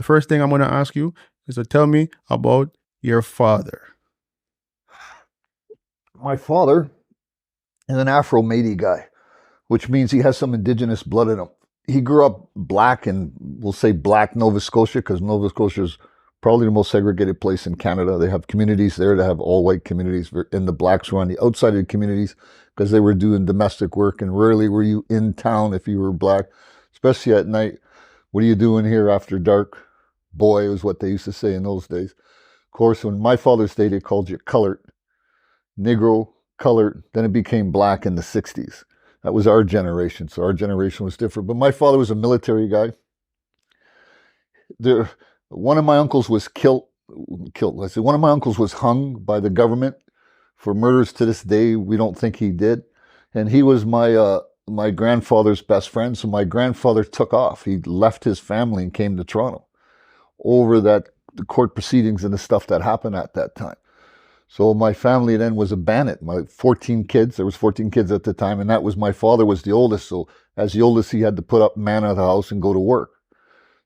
The first thing I'm going to ask you is to tell me about your father. My father is an Afro-Métis guy, which means he has some indigenous blood in him. He grew up black in, we'll say black Nova Scotia, because Nova Scotia is probably the most segregated place in Canada. They have communities there that have all white communities, and the blacks were on the outside of the communities because they were doing domestic work, and rarely were you in town if you were black, especially at night. What are you doing here after dark? Boy, was what they used to say in those days. Of course, when my father's day, they called you colored, Negro, colored, then it became black in the 60s. That was our generation, so our generation was different. But my father was a military guy. One of my uncles was killed. I said, one of my uncles was hung by the government for murders. To this day, we don't think he did. And he was my grandfather's best friend, so my grandfather took off. He left his family and came to Toronto over the court proceedings and the stuff that happened at that time. So my family then was a bandit. My 14 kids, there was 14 kids at the time, and that was my father was the oldest. So as the oldest, he had to put up man of the house and go to work.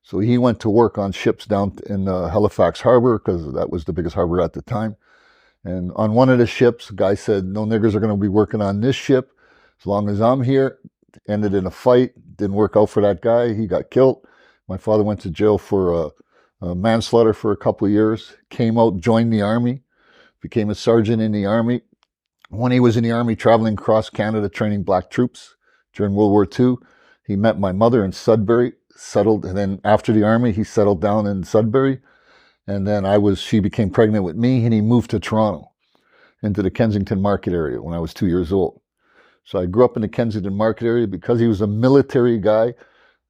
So he went to work on ships down in Halifax Harbor, because that was the biggest harbor at the time. And on one of the ships, the guy said, no niggers are going to be working on this ship as long as I'm here. Ended in a fight. Didn't work out for that guy. He got killed. My father went to jail for manslaughter for a couple of years. Came out, joined the army. Became a sergeant in the army. When he was in the army, traveling across Canada, training black troops during World War II, he met my mother in Sudbury, settled, and then after the army, he settled down in Sudbury. And then she became pregnant with me, and he moved to Toronto, into the Kensington Market area when I was 2 years old. So I grew up in the Kensington Market area. Because he was a military guy,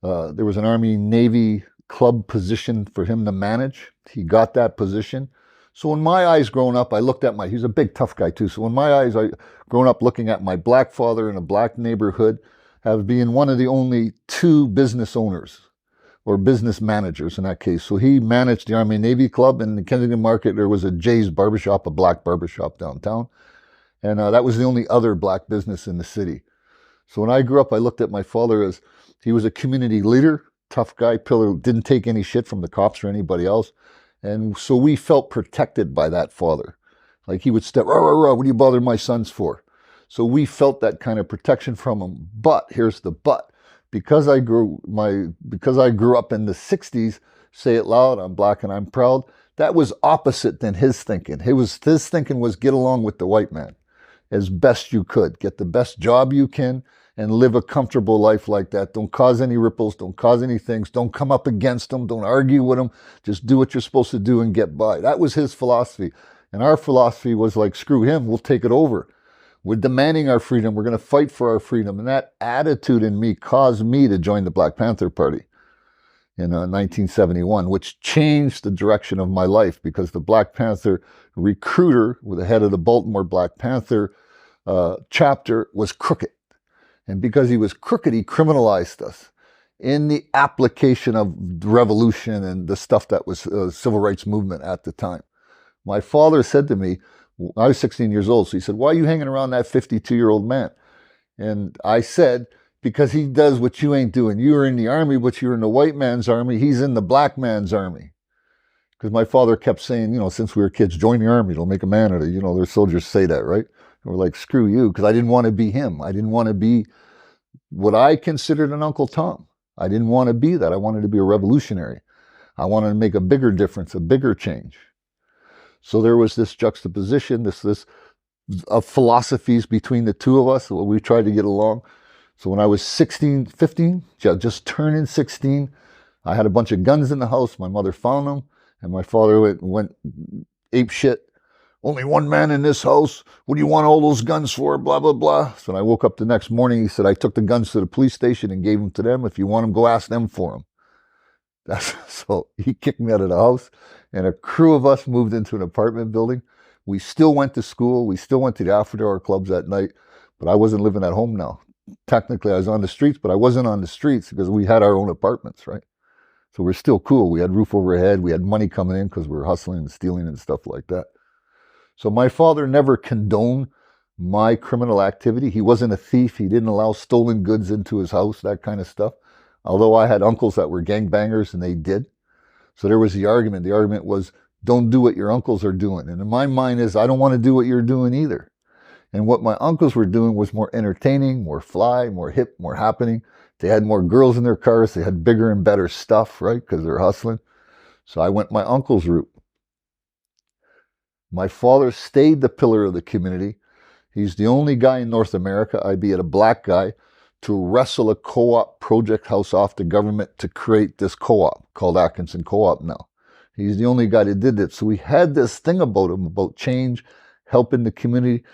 there was an Army-Navy club position for him to manage. He got that position. So in my eyes growing up, I looked at he was a big tough guy too. So in my eyes, growing up looking at my black father in a black neighborhood, as being one of the only two business owners or business managers in that case. So he managed the Army-Navy Club. In the Kensington Market, there was a Jay's Barbershop, a black barbershop downtown. And that was the only other black business in the city. So when I grew up, I looked at my father as he was a community leader, tough guy, pillar, didn't take any shit from the cops or anybody else. And so we felt protected by that father. Like he would step, rah, rah, rah, what do you bother my sons for? So we felt that kind of protection from him. But here's the but. Because I grew up in the 60s, say it loud, I'm black and I'm proud, that was opposite than his thinking. His thinking was get along with the white man as best you could. Get the best job you can and live a comfortable life like that. Don't cause any ripples. Don't cause any things. Don't come up against them. Don't argue with them. Just do what you're supposed to do and get by. That was his philosophy. And our philosophy was like, screw him. We'll take it over. We're demanding our freedom. We're going to fight for our freedom. And that attitude in me caused me to join the Black Panther Party in 1971, which changed the direction of my life, because the Black Panther recruiter, with the head of the Baltimore Black Panther chapter, was crooked. And because he was crooked, he criminalized us in the application of revolution and the stuff that was civil rights movement at the time. My father said to me, I was 16 years old, so he said, why are you hanging around that 52-year-old man? And I said, because he does what you ain't doing. You are in the army, but you're in the white man's army. He's in the black man's army. Because my father kept saying, since we were kids, join the army, it'll make a man of you. Their soldiers say that, right? And we're like, screw you, because I didn't want to be him. I didn't want to be what I considered an Uncle Tom. I didn't want to be that. I wanted to be a revolutionary. I wanted to make a bigger difference, a bigger change. So there was this juxtaposition, this of philosophies between the two of us. We tried to get along. So when I was 15, just turning 16, I had a bunch of guns in the house. My mother found them, and my father went ape shit. Only one man in this house. What do you want all those guns for? Blah, blah, blah. So when I woke up the next morning, he said, I took the guns to the police station and gave them to them. If you want them, go ask them for them. So he kicked me out of the house, and a crew of us moved into an apartment building. We still went to school. We still went to the after-hour clubs at night, but I wasn't living at home now. Technically, I was on the streets, but I wasn't on the streets because we had our own apartments, right? So we're still cool. We had roof over our head. We had money coming in because we were hustling and stealing and stuff like that. So my father never condoned my criminal activity. He wasn't a thief. He didn't allow stolen goods into his house, that kind of stuff. Although I had uncles that were gangbangers, and they did. So there was the argument. The argument was, don't do what your uncles are doing. And in my mind is, I don't want to do what you're doing either. And what my uncles were doing was more entertaining, more fly, more hip, more happening. They had more girls in their cars. They had bigger and better stuff, right? Because they're hustling. So I went my uncle's route. My father stayed the pillar of the community. He's the only guy in North America, albeit a black guy, to wrestle a co-op project house off the government to create this co-op called Atkinson Co-op now. He's the only guy that did it. So we had this thing about him, about change, helping the community.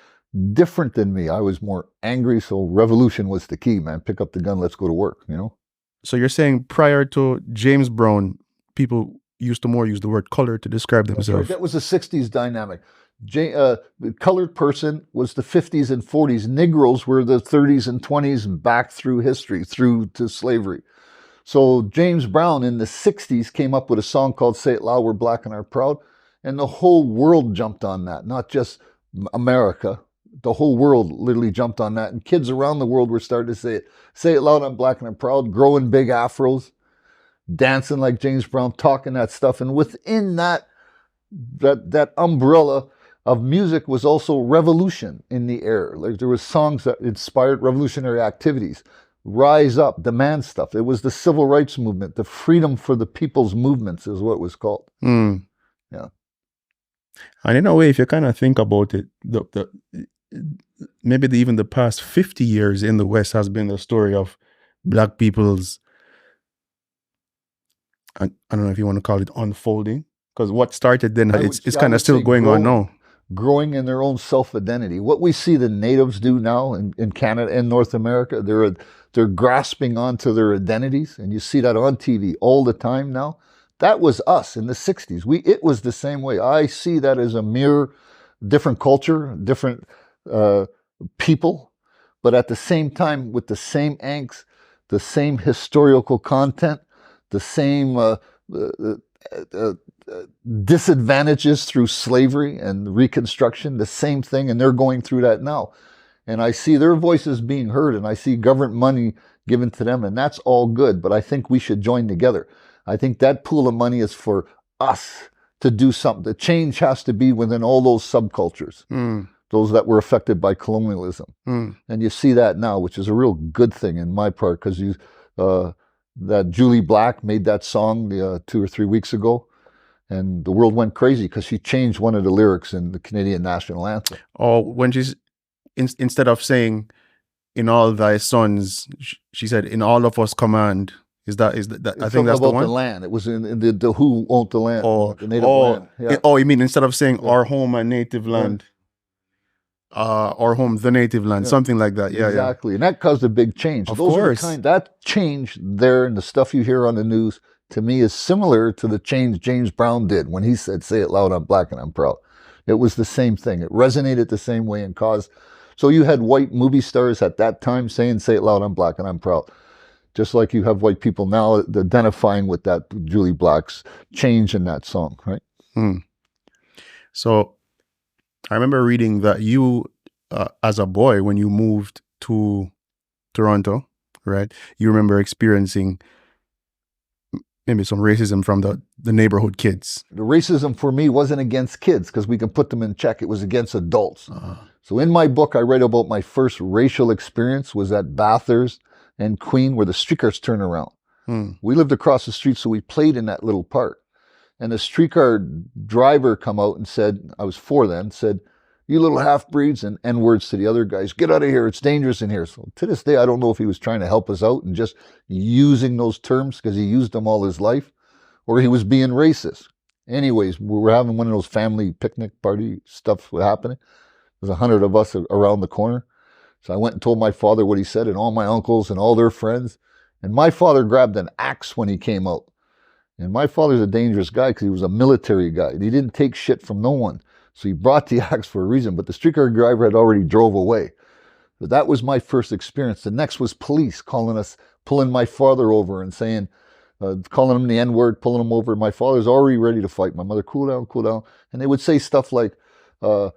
Different than me. I was more angry, so revolution was the key, man. Pick up the gun, let's go to work, you know? So you're saying prior to James Brown, people used to more use the word color to describe themselves. Right. That was the 60s dynamic. The colored person was the 50s and 40s. Negroes were the 30s and 20s and back through history, through to slavery. So James Brown in the 60s came up with a song called Say It Loud, We're Black and Are Proud. And the whole world jumped on that, not just America. The whole world literally jumped on that. And kids around the world were starting to say it. Say it loud, I'm black and I'm proud. Growing big afros. Dancing like James Brown, talking that stuff. And within that umbrella of music was also revolution in the air. Like there was songs that inspired revolutionary activities. Rise up, demand stuff. It was the civil rights movement. The freedom for the people's movements is what it was called. Yeah. And in a way, if you kind of think about it, maybe even the past 50 years in the West has been the story of Black people's, I don't know if you want to call it unfolding, because what started then, it's kind of still going on now. Growing in their own self-identity. What we see the natives do now in Canada and North America, they're grasping onto their identities, and you see that on TV all the time now. That was us in the 60s. It was the same way. I see that as a mirror, different culture, different people, but at the same time with the same angst, the same historical content, the same disadvantages through slavery and Reconstruction, the same thing, and they're going through that now. And I see their voices being heard, and I see government money given to them, and that's all good, but I think we should join together. I think that pool of money is for us to do something. The change has to be within all those subcultures, those that were affected by colonialism. And you see that now, which is a real good thing in my part, because that Julie Black made that song 2 or 3 weeks ago, and the world went crazy because she changed one of the lyrics in the Canadian national anthem. Oh, when she's, instead of saying, in all thy sons, she said, in all of us command. Is that I think that's the one? The land. It was in the who owned the land, the native land. Yeah. You mean instead of saying our home and native land, our home, the native land, something like that. Yeah, exactly. And that caused a big change. Of course. That change there and the stuff you hear on the news, to me, is similar to the change James Brown did when he said, say it loud, I'm black and I'm proud. It was the same thing. It resonated the same way and caused. So you had white movie stars at that time saying, say it loud, I'm black and I'm proud. Just like you have white people now identifying with that Julie Black's change in that song, right? So I remember reading that you, as a boy, when you moved to Toronto, right, you remember experiencing maybe some racism from the neighborhood kids. The racism for me wasn't against kids because we can put them in check. It was against adults. So in my book, I write about my first racial experience was at Bathurst and Queen, where the streetcars turn around. We lived across the street, so we played in that little park. And the streetcar driver come out and said, I was 4 then, said, you little half-breeds, and N-words to the other guys, get out of here, it's dangerous in here. So to this day, I don't know if he was trying to help us out and just using those terms because he used them all his life, or he was being racist. Anyways, we were having one of those family picnic party stuff happening. There's 100 of us around the corner. So I went and told my father what he said and all my uncles and all their friends. And my father grabbed an axe when he came out. And my father's a dangerous guy because he was a military guy. He didn't take shit from no one. So he brought the axe for a reason, but the streetcar driver had already drove away. So that was my first experience. The next was police calling us, pulling my father over and saying, calling him the N-word, pulling him over. My father's already ready to fight. My mother, cool down, cool down. And they would say stuff like, are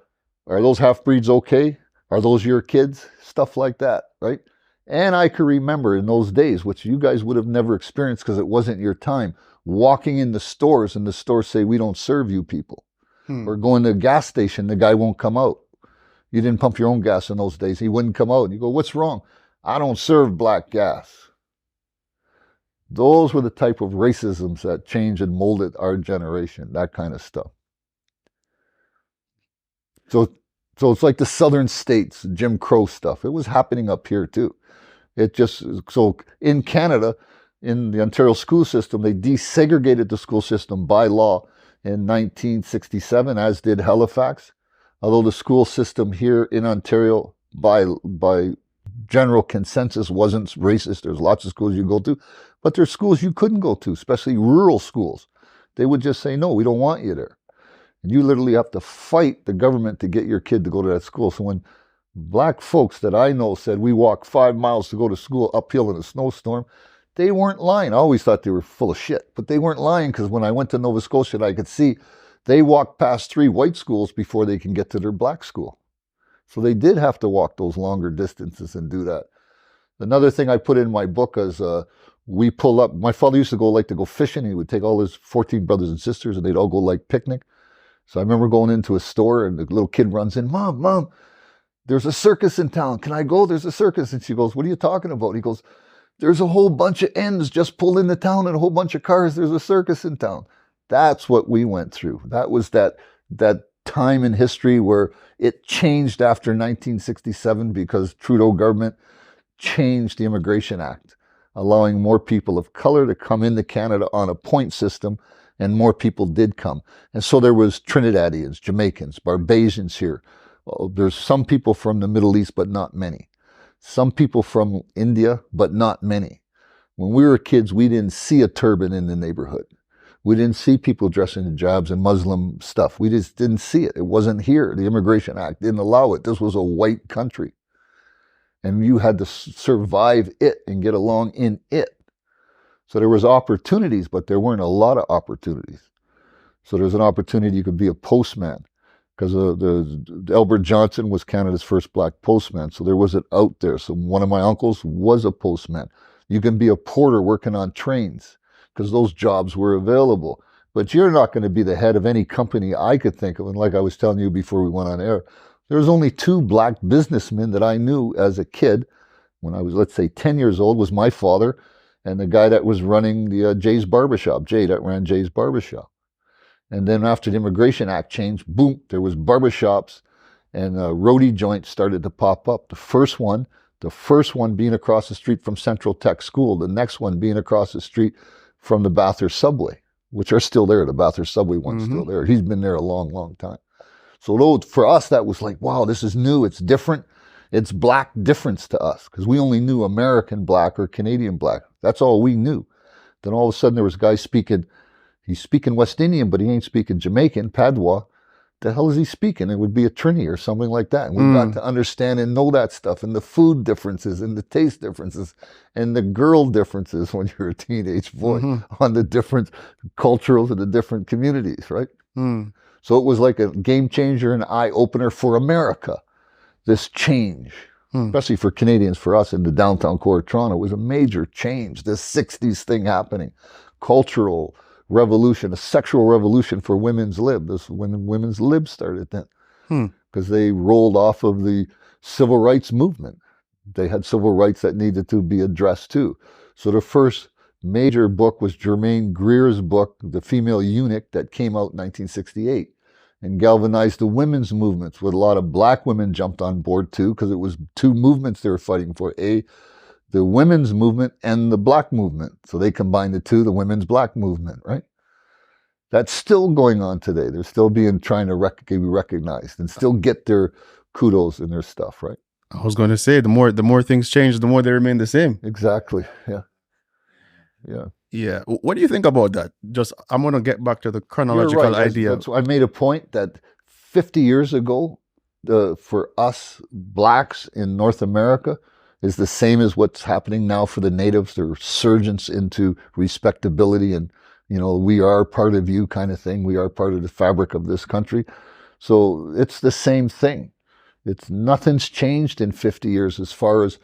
those half-breeds okay? Are those your kids? Stuff like that, right? And I can remember in those days, which you guys would have never experienced because it wasn't your time, walking in the stores and the stores say, we don't serve you people. Or going to a gas station, the guy won't come out. You didn't pump your own gas in those days. He wouldn't come out. And you go, what's wrong? I don't serve black gas. Those were the type of racisms that changed and molded our generation, that kind of stuff. So it's like the southern states, Jim Crow stuff. It was happening up here too. So in Canada, in the Ontario school system, they desegregated the school system by law in 1967, as did Halifax. Although the school system here in Ontario, by general consensus, wasn't racist. There's lots of schools you go to, but there's schools you couldn't go to, especially rural schools. They would just say, no, we don't want you there. And you literally have to fight the government to get your kid to go to that school. So when black folks that I know said we walk 5 miles to go to school uphill in a snowstorm, they weren't lying. I always thought they were full of shit, but they weren't lying, because when I went to Nova Scotia, I could see they walked past 3 white schools before they can get to their black school. So they did have to walk those longer distances and do that. Another thing I put in my book is we pull up. My father used to go fishing. He would take all his 14 brothers and sisters, and they'd all go picnic. So I remember going into a store, and the little kid runs in, Mom, there's a circus in town. Can I go? There's a circus. And she goes, what are you talking about? He goes, there's a whole bunch of ends just pulled into town and a whole bunch of cars. There's a circus in town. That's what we went through. That was that time in history where it changed after 1967 because Trudeau government changed the Immigration Act, allowing more people of color to come into Canada on a point system, and more people did come. And so there was Trinidadians, Jamaicans, Barbadians here. Well, there's some people from the Middle East, but not many. Some people from India, but not many. When we were kids, we didn't see a turban in the neighborhood. We didn't see people dressing in hijabs and Muslim stuff. We just didn't see it. It wasn't here. The Immigration Act didn't allow it. This was a white country. And you had to survive it and get along in it. So there was opportunities, but there weren't a lot of opportunities. So there's an opportunity you could be a postman, because Albert Johnson was Canada's first black postman. So there was it out there. So one of my uncles was a postman. You can be a porter working on trains, because those jobs were available. But you're not going to be the head of any company I could think of. And like I was telling you before we went on air, there was only 2 black businessmen that I knew as a kid. When I was, let's say, 10 years old, was my father and the guy that was running the Jay's Barbershop, Jay that ran Jay's Barbershop. And then after the Immigration Act changed, boom, there was barbershops, and roadie joints started to pop up. The first one being across the street from Central Tech School, the next one being across the street from the Bathurst Subway, which are still there. The Bathurst Subway one's still there. He's been there a long, long time. So for us, that was like, wow, this is new. It's different. It's black difference to us, because we only knew American black or Canadian black. That's all we knew. Then all of a sudden there was a guy he's speaking West Indian, but he ain't speaking Jamaican, Patois. The hell is he speaking? It would be a Trini or something like that. And we got to understand and know that stuff, and the food differences and the taste differences and the girl differences when you're a teenage boy on the different cultures of the different communities, right? So it was like a game changer and eye opener for America, this change, especially for Canadians. For us in the downtown core of Toronto, it was a major change, this 60s thing happening, cultural revolution, a sexual revolution for women's lib. This when women's lib started then, because they rolled off of the civil rights movement. They had civil rights that needed to be addressed too. So the first major book was Germaine Greer's book, The Female Eunuch, that came out in 1968 and galvanized the women's movements, with a lot of black women jumped on board too, because it was 2 movements they were fighting for. The women's movement and the black movement. So they combined the 2, the women's black movement, right? That's still going on today. They're still trying to be recognized and still get their kudos and their stuff, right? I was going to say, the more things change, the more they remain the same. Exactly. Yeah. What do you think about that? I'm going to get back to the chronological idea. That's I made a point that 50 years ago, for us blacks in North America, is the same as what's happening now for the natives. Their resurgence into respectability and, we are part of you kind of thing. We are part of the fabric of this country. So it's the same thing. Nothing's changed in 50 years as far as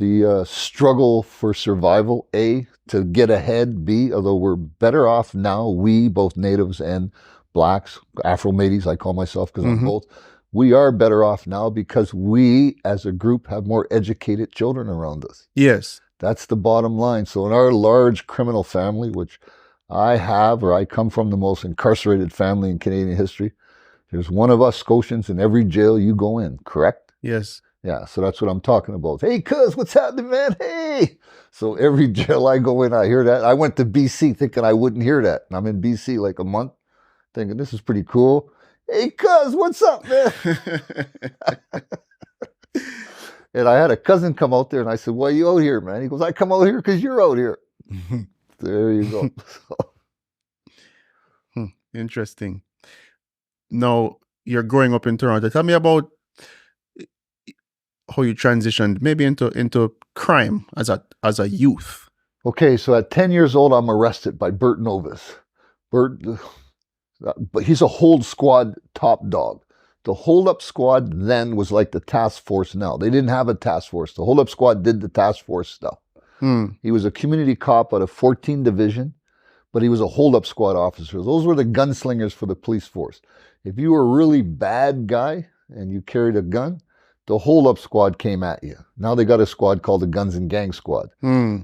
the struggle for survival, A, to get ahead, B, although we're better off now, we, both natives and blacks, Afro-Métis, I call myself because I'm both, we are better off now because we, as a group, have more educated children around us. Yes. That's the bottom line. So in our large criminal family, which I have, or I come from the most incarcerated family in Canadian history, there's one of us Scotians in every jail you go in, correct? Yes. Yeah, so that's what I'm talking about. Hey, cuz, what's happening, man? Hey! So every jail I go in, I hear that. I went to BC thinking I wouldn't hear that. And I'm in BC like a month thinking this is pretty cool. Hey, cuz, what's up, man? And I had a cousin come out there and I said, why are you out here, man? He goes, I come out here because you're out here. There you go. Interesting. Now, you're growing up in Toronto. Tell me about how you transitioned maybe into crime as a youth. Okay, so at 10 years old, I'm arrested by Bert Novus. Bert, but he's a hold squad top dog. The hold-up squad then was like the task force now. They didn't have a task force. The hold-up squad did the task force stuff. He was a community cop out of 14 Division, but he was a hold-up squad officer. Those were the gunslingers for the police force. If you were a really bad guy and you carried a gun, the hold-up squad came at you. Now they got a squad called the Guns and Gang Squad.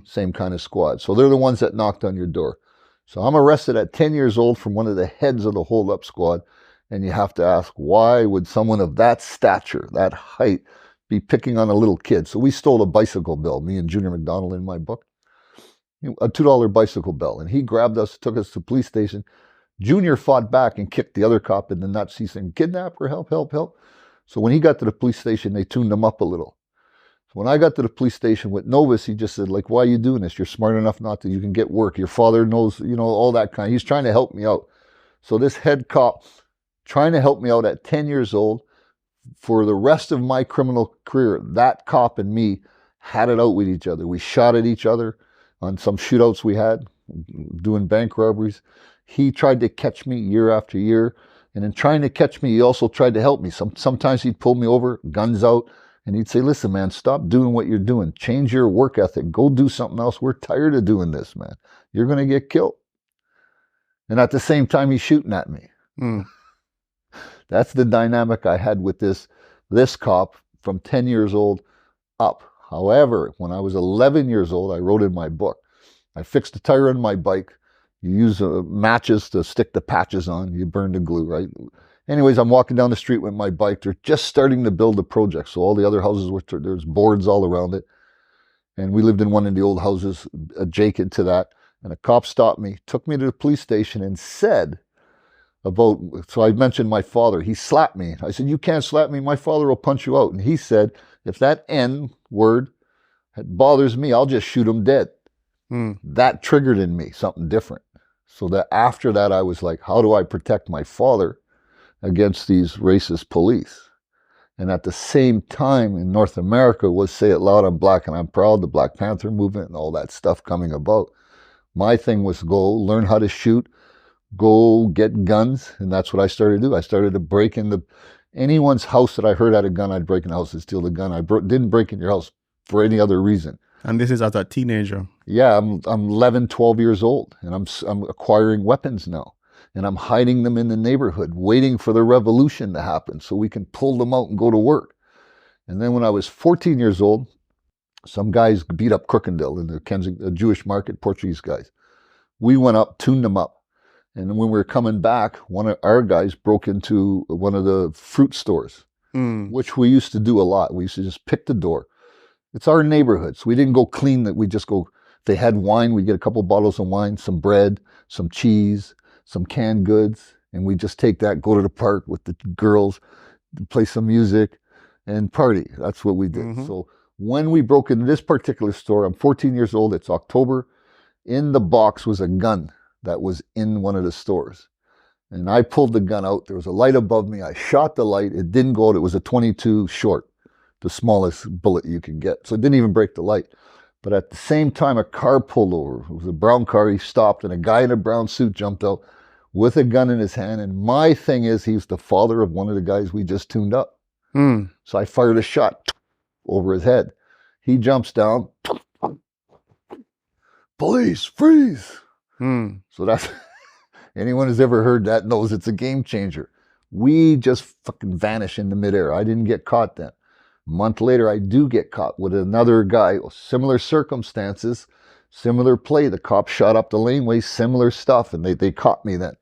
Same kind of squad. So they're the ones that knocked on your door. So I'm arrested at 10 years old from one of the heads of the hold-up squad. And you have to ask, why would someone of that stature, that height, be picking on a little kid? So we stole a bicycle bell, me and Junior McDonald in my book. A $2 bicycle bell. And he grabbed us, took us to the police station. Junior fought back and kicked the other cop in the nuts. He said, kidnapper, help, help, help. So when he got to the police station, they tuned him up a little. So when I got to the police station with Novus, he just said, like, why are you doing this? You're smart enough not to. You can get work. Your father knows, all that kind. He's trying to help me out. So this head cop, trying to help me out at 10 years old, for the rest of my criminal career, that cop and me had it out with each other. We shot at each other on some shootouts we had, doing bank robberies. He tried to catch me year after year. And in trying to catch me, he also tried to help me. Sometimes he'd pull me over, guns out, and he'd say, listen, man, stop doing what you're doing. Change your work ethic. Go do something else. We're tired of doing this, man. You're going to get killed. And at the same time, he's shooting at me. That's the dynamic I had with this cop from 10 years old up. However, when I was 11 years old, I wrote in my book, I fixed a tire on my bike. You use matches to stick the patches on. You burn the glue, right? Anyways, I'm walking down the street with my bike. They're just starting to build the project. So all the other houses, there's boards all around it. And we lived in one of the old houses adjacent to that. And a cop stopped me, took me to the police station and said, so I mentioned my father. He slapped me. I said, you can't slap me. My father will punch you out. And he said, if that N word bothers me, I'll just shoot him dead. That triggered in me something different. So that after that, I was like, how do I protect my father against these racist police? And at the same time in North America was Say It Loud, I'm Black and I'm Proud, the Black Panther movement and all that stuff coming about. My thing was go learn how to shoot, go get guns, and that's what I started to do. I started to break into anyone's house that I heard had a gun. I'd break in the house and steal the gun. I didn't break in your house for any other reason. And this is as a teenager. Yeah, I'm 11, 12 years old, and I'm acquiring weapons now, and I'm hiding them in the neighborhood, waiting for the revolution to happen so we can pull them out and go to work. And then when I was 14 years old, some guys beat up Crookendale in the Jewish market, Portuguese guys. We went up, tuned them up. And when we were coming back, one of our guys broke into one of the fruit stores, which we used to do a lot. We used to just pick the door. It's our neighborhood, so we didn't go clean that. We just go, if they had wine, we'd get a couple bottles of wine, some bread, some cheese, some canned goods, and we just take that, go to the park with the girls, play some music, and party. That's what we did. So when we broke into this particular store, I'm 14 years old, it's October. In the box was a gun that was in one of the stores. And I pulled the gun out. There was a light above me. I shot the light. It didn't go out. It was a .22 short, the smallest bullet you can get. So it didn't even break the light. But at the same time, a car pulled over. It was a brown car. He stopped, and a guy in a brown suit jumped out with a gun in his hand. And my thing is, he's the father of one of the guys we just tuned up. So I fired a shot over his head. He jumps down. Police, freeze. So that's, anyone who's ever heard that knows it's a game changer. We just fucking vanish into midair. I didn't get caught then. A month later, I do get caught with another guy, similar circumstances, similar play. The cop shot up the laneway, similar stuff, and they caught me then.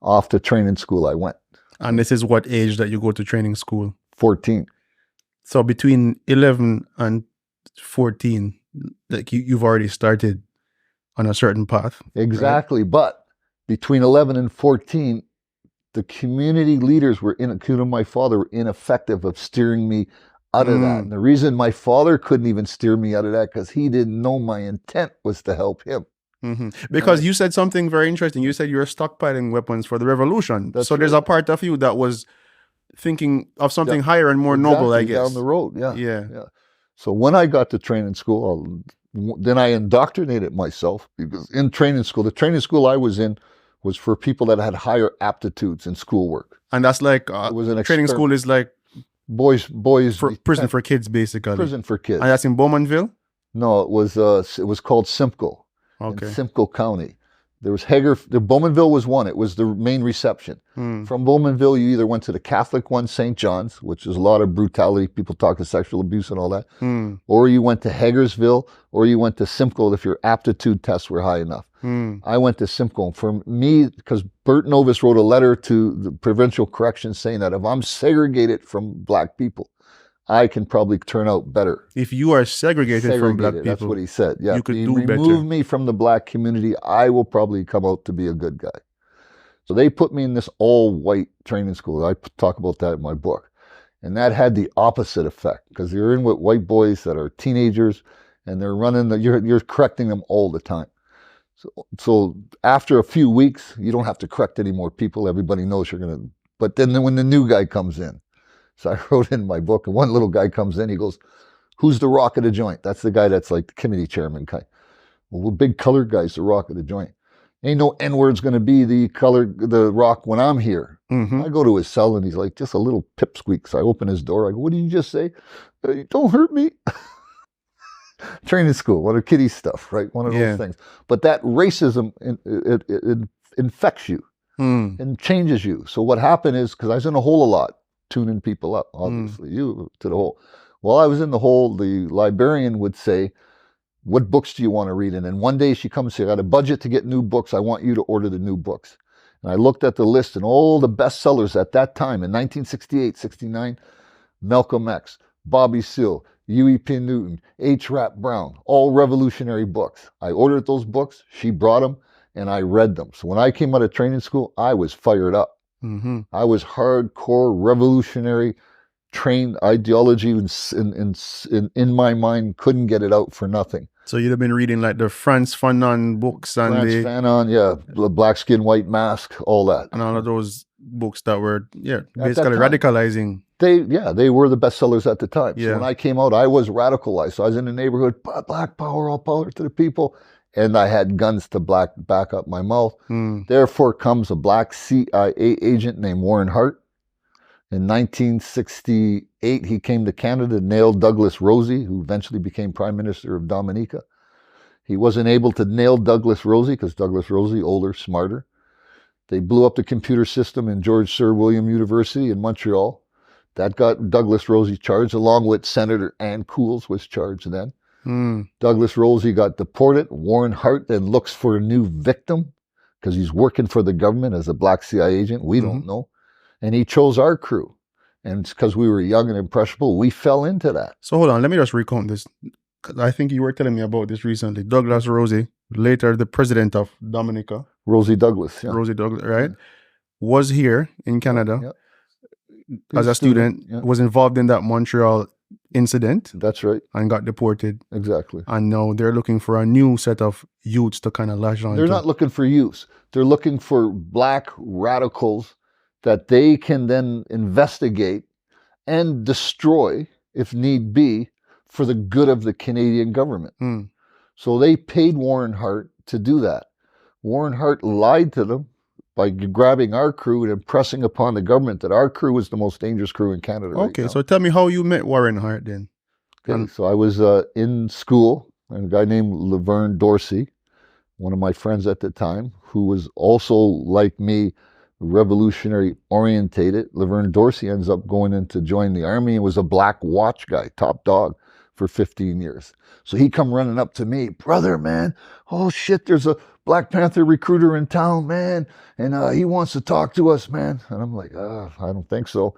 Off to training school I went. And this is what age that you go to training school? 14. So between 11 and 14, like you've already started on a certain path. Exactly. Right? But between 11 and 14, the community leaders were, including my father, were ineffective of steering me out of that. And the reason my father couldn't even steer me out of that, because he didn't know my intent was to help him. Because you said something very interesting. You said you were stockpiling weapons for the revolution. So there's a part of you that was thinking of something higher and more noble, I guess. Down the road, yeah. So when I got to training school, then I indoctrinated myself, because in training school, the training school I was in was for people that had higher aptitudes in schoolwork. And that's like, it was training school is like boys for prison for kids, basically. Prison for kids. And that's in Bowmanville? No, it was called Simcoe. Okay. In Simcoe County. There was Bowmanville was one. It was the main reception. From Bowmanville, you either went to the Catholic one, St. John's, which is a lot of brutality, people talk of sexual abuse and all that, or you went to Hagersville, or you went to Simcoe if your aptitude tests were high enough. I went to Simcoe. For me, because Bert Novis wrote a letter to the provincial corrections saying that if I'm segregated from black people, I can probably turn out better. If you are segregated from black people. That's what he said. Yeah, you could do better. Remove me from the black community, I will probably come out to be a good guy. So they put me in this all-white training school. I talk about that in my book. And that had the opposite effect, because you're in with white boys that are teenagers, and they're running, you're correcting them all the time. So after a few weeks, you don't have to correct any more people. Everybody knows you're going to, but then when the new guy comes in, so I wrote in my book, and one little guy comes in, he goes, "Who's the rock of the joint?" That's the guy that's like the committee chairman kind. Well, the big colored guy's the rock of the joint. Ain't no N-word's going to be the rock when I'm here. I go to his cell, and he's like just a little pipsqueak. So I open his door. I go, "What did you just say?" "Don't hurt me." Training school, one of kiddie stuff, right? One of those things. But that racism, it infects you and changes you. So what happened is, because I was in a hole a lot, tuning people up, obviously, you to the hole. While I was in the hole, the librarian would say, "What books do you want to read?" And then one day she comes here, "I got a budget to get new books. I want you to order the new books." And I looked at the list, and all the bestsellers at that time, in 1968, 69, Malcolm X, Bobby Seale, Huey P. Newton, H. Rap Brown, all revolutionary books. I ordered those books, she brought them, and I read them. So when I came out of training school, I was fired up. I was hardcore, revolutionary, trained ideology in my mind, couldn't get it out for nothing. So you'd have been reading like the Frantz Fanon books and Frantz Fanon, the Black Skin, White Mask, all that. And all of those books that were, basically radicalizing. They were the bestsellers at the time. So when I came out, I was radicalized. So I was in the neighborhood, "Black power, all power to the people." And I had guns to back up my mouth. Therefore comes a black CIA agent named Warren Hart. In 1968, he came to Canada, nailed Douglas Rosie, who eventually became Prime Minister of Dominica. He wasn't able to nail Douglas Rosie because Douglas Rosie, older, smarter. They blew up the computer system in George Sir William University in Montreal. That got Douglas Rosie charged, along with Senator Ann Cools was charged then. Douglas Rosie got deported. Warren Hart then looks for a new victim because he's working for the government as a black CIA agent. We don't know. And he chose our crew. And because we were young and impressionable, we fell into that. So hold on, let me just recount this. I think you were telling me about this recently. Douglas Rosie, later the president of Dominica. Rosie Douglas, Rosie Douglas, right? Was here in Canada as a student, was involved in that Montreal incident. That's right. And got deported. Exactly. And now they're looking for a new set of youths to kind of latch on. They're not looking for youths. They're looking for black radicals that they can then investigate and destroy, if need be, for the good of the Canadian government. So they paid Warren Hart to do that. Warren Hart lied to them by grabbing our crew and impressing upon the government that our crew was the most dangerous crew in Canada. Okay, so tell me how you met Warren Hart then. Okay, so I was in school, and a guy named Laverne Dorsey, one of my friends at the time, who was also like me, revolutionary orientated. Laverne Dorsey ends up going in to join the army and was a black watch guy, top dog for 15 years. So he come running up to me, brother, man, oh shit, there's a Black Panther recruiter in town, man, and he wants to talk to us, man. And I'm like, I don't think so.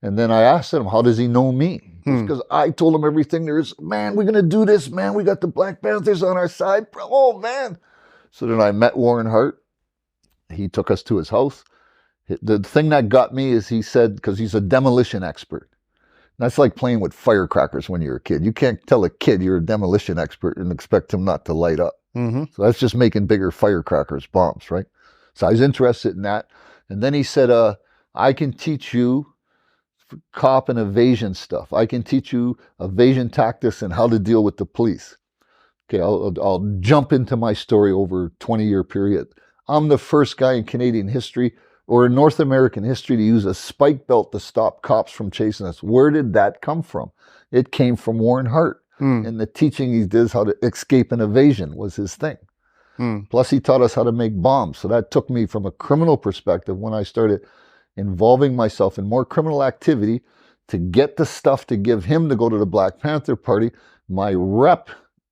And then I asked him, how does he know me? Because I told him everything there is. Man, we're going to do this, man. We got the Black Panthers on our side. Oh, man. So then I met Warren Hart. He took us to his house. The thing that got me is he said, because he's a demolition expert. That's like playing with firecrackers when you're a kid. You can't tell a kid you're a demolition expert and expect him not to light up. So that's just making bigger firecrackers, bombs, right? So I was interested in that. And then he said, I can teach you cop and evasion stuff. I can teach you evasion tactics and how to deal with the police. Okay, I'll jump into my story over a 20-year period. I'm the first guy in Canadian history or in North American history to use a spike belt to stop cops from chasing us. Where did that come from? It came from Warren Hart. And the teaching he did how to escape and evasion was his thing. Plus he taught us how to make bombs. So that took me from a criminal perspective when I started involving myself in more criminal activity to get the stuff to give him to go to the Black Panther Party. My rep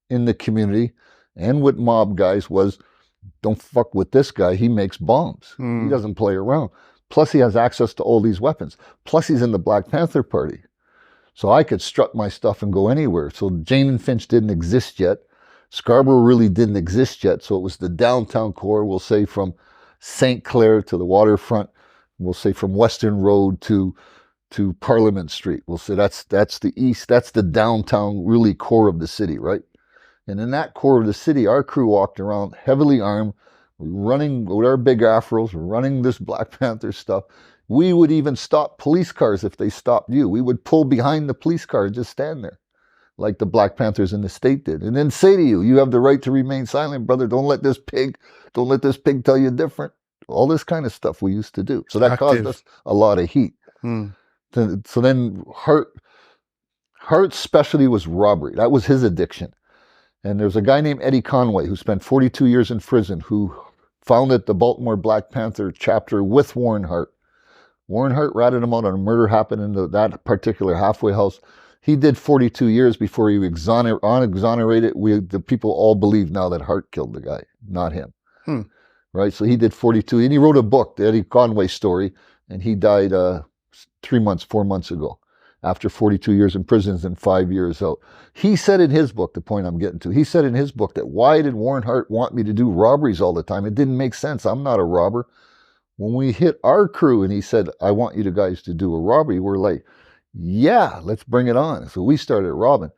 in the community and with mob guys was, don't fuck with this guy. He makes bombs. He doesn't play around. Plus he has access to all these weapons. Plus he's in the Black Panther Party. So I could strut my stuff and go anywhere. So Jane and Finch didn't exist yet. Scarborough really didn't exist yet. So it was the downtown core, we'll say from St. Clair to the waterfront. We'll say from Western Road to Parliament Street. We'll say that's the east, that's the downtown really core of the city, right? And in that core of the city, our crew walked around heavily armed, running with our big afros, running this Black Panther stuff. We would even stop police cars if they stopped you. We would pull behind the police car and just stand there, like the Black Panthers in the state did. And then say to you, you have the right to remain silent, brother. Don't let this pig tell you different. All this kind of stuff we used to do. So that caused us a lot of heat. So then Hart's specialty was robbery. That was his addiction. And there's a guy named Eddie Conway who spent 42 years in prison who founded the Baltimore Black Panther chapter with Warren Hart. Warren Hart ratted him out on a murder happened in that particular halfway house. He did 42 years before he exonerated. The people all believe now that Hart killed the guy, not him. Right? So he did 42, and he wrote a book, the Eddie Conway story, and he died 4 months ago, after 42 years in prisons and 5 years out. He said in his book, the point I'm getting to, he said in his book that why did Warren Hart want me to do robberies all the time? It didn't make sense. I'm not a robber. When we hit our crew and he said, I want you guys to do a robbery, we're like, yeah, let's bring it on. So we started robbing.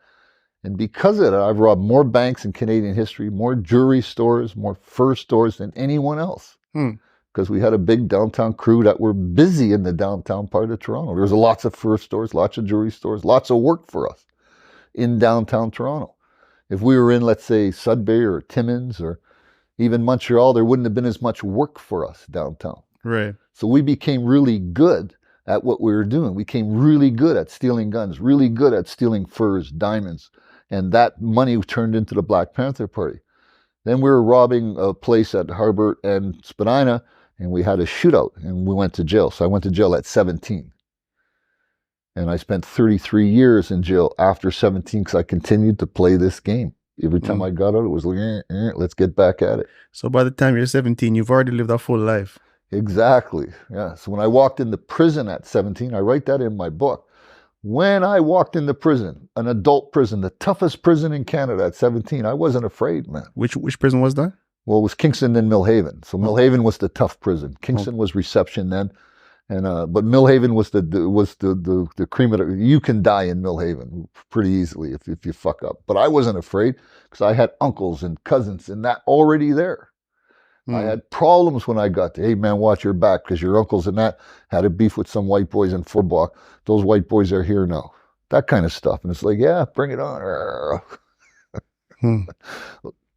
And because of that, I've robbed more banks in Canadian history, more jewelry stores, more fur stores than anyone else. Because we had a big downtown crew that were busy in the downtown part of Toronto. There was lots of fur stores, lots of jewelry stores, lots of work for us in downtown Toronto. If we were in, let's say, Sudbury or Timmins or even Montreal, there wouldn't have been as much work for us downtown. Right. So we became really good at what we were doing. We became really good at stealing guns, really good at stealing furs, diamonds. And that money turned into the Black Panther Party. Then we were robbing a place at Harbert and Spadina, and we had a shootout, and we went to jail. So I went to jail at 17. And I spent 33 years in jail after 17 because I continued to play this game. Every time I got out, it was like, let's get back at it. So by the time you're 17, you've already lived a full life. Exactly. Yeah. So when I walked into prison at 17, I write that in my book. When I walked into prison, an adult prison, the toughest prison in Canada at 17, I wasn't afraid, man. Which prison was that? Well, it was Kingston and Millhaven. So Millhaven was the tough prison. Kingston was reception then, and but Millhaven was the cream of the. You can die in Millhaven pretty easily if you fuck up. But I wasn't afraid because I had uncles and cousins and that already there. I had problems when I got there. Hey, man, watch your back because your uncles and that had a beef with some white boys in Fort Block. Those white boys are here now. That kind of stuff. And it's like, yeah, bring it on.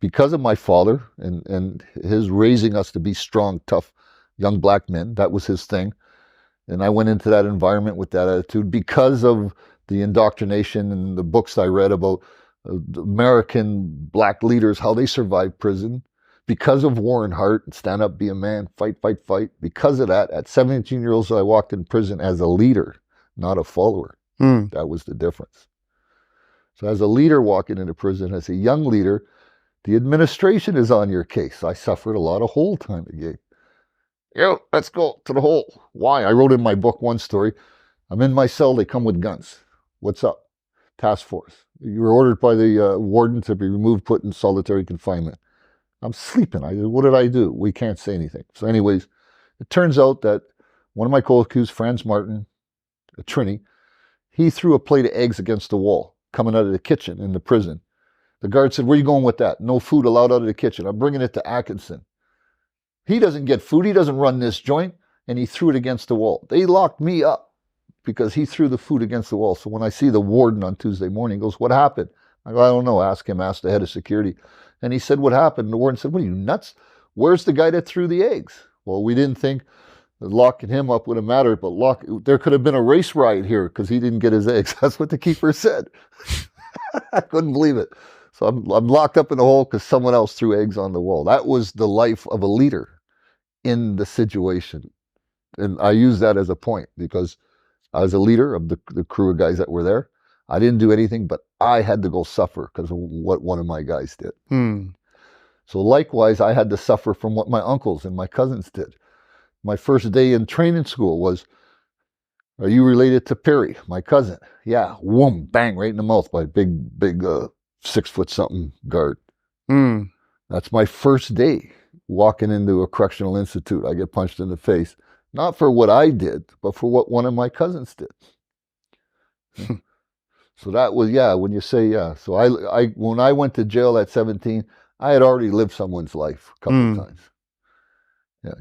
Because of my father and his raising us to be strong, tough, young black men, that was his thing. And I went into that environment with that attitude because of the indoctrination and the books I read about American black leaders, how they survived prison because of Warren Hart, stand up, be a man, fight, fight, fight. Because of that, at 17 years old, I walked in prison as a leader, not a follower. That was the difference. So as a leader walking into prison, as a young leader, the administration is on your case. I suffered a lot of hole time again. Yo, let's go to the hole. Why? I wrote in my book one story. I'm in my cell, they come with guns. What's up? Task force. You were ordered by the warden to be removed, put in solitary confinement. I'm sleeping. What did I do? We can't say anything. So anyways, it turns out that one of my co-accused, Franz Martin, a Trini, he threw a plate of eggs against the wall coming out of the kitchen in the prison. The guard said, where are you going with that? No food allowed out of the kitchen. I'm bringing it to Atkinson. He doesn't get food. He doesn't run this joint. And he threw it against the wall. They locked me up because he threw the food against the wall. So when I see the warden on Tuesday morning, he goes, what happened? I go, I don't know. Ask him, ask the head of security. And he said, what happened? And the warden said, what are you, nuts? Where's the guy that threw the eggs? Well, we didn't think that locking him up would have mattered, but there could have been a race riot here because he didn't get his eggs. That's what the keeper said. I couldn't believe it. So I'm locked up in the hole because someone else threw eggs on the wall. That was the life of a leader in the situation. And I use that as a point because I was a leader of the crew of guys that were there. I didn't do anything, but I had to go suffer because of what one of my guys did. So likewise, I had to suffer from what my uncles and my cousins did. My first day in training school was, are you related to Perry, my cousin? Yeah, whoom, bang, right in the mouth by a big 6-foot-something guard. That's my first day walking into a correctional institute. I get punched in the face. Not for what I did, but for what one of my cousins did. So that was, when you say, So when I went to jail at 17, I had already lived someone's life a couple of times. Yeah.